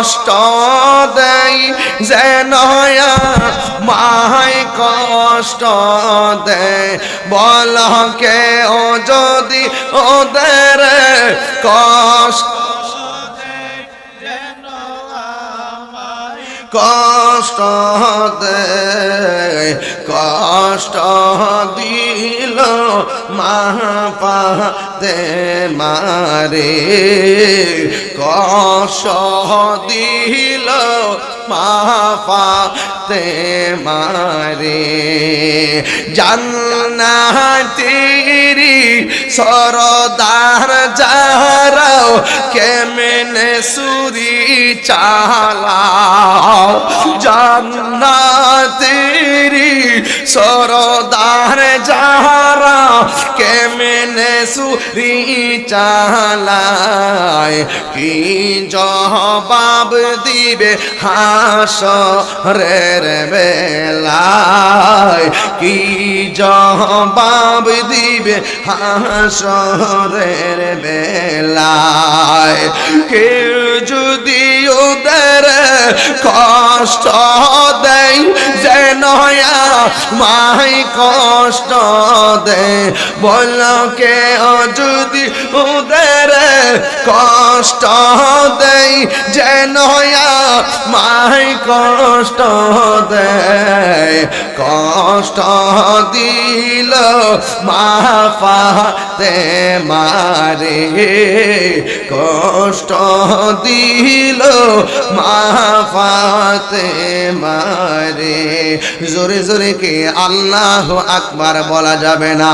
কষ্ট দেই যেন মাই কষ্ট দেয় বল কেউ যদি ওদের কষ্ট কষ্ট দেয় কষ্ট দিল মা পাতে মারে কষ্ট দিল মা পাতে মারে জান্নাতেরি সরদার যারাও কেমনে সুরি চালাও জান্নাতেরি সরদার যারা কেমনে সুরি চালায় কি জবাব দিবে হাসরের বেলায় কি জবাব দিবে হাসরের বেলায় কেউ যদি ওদের কষ্ট দেয় যেন মাই কষ্ট দেয় বল কেউ যদি ওদের কষ্ট দেয় যেন মাই কষ্ট দেয় কষ্ট দিল মা পাতে মারে কষ্ট দিল মা পাতে মারে জোরে জোরে কে আল্লাহু আকবার বলা যাবে না।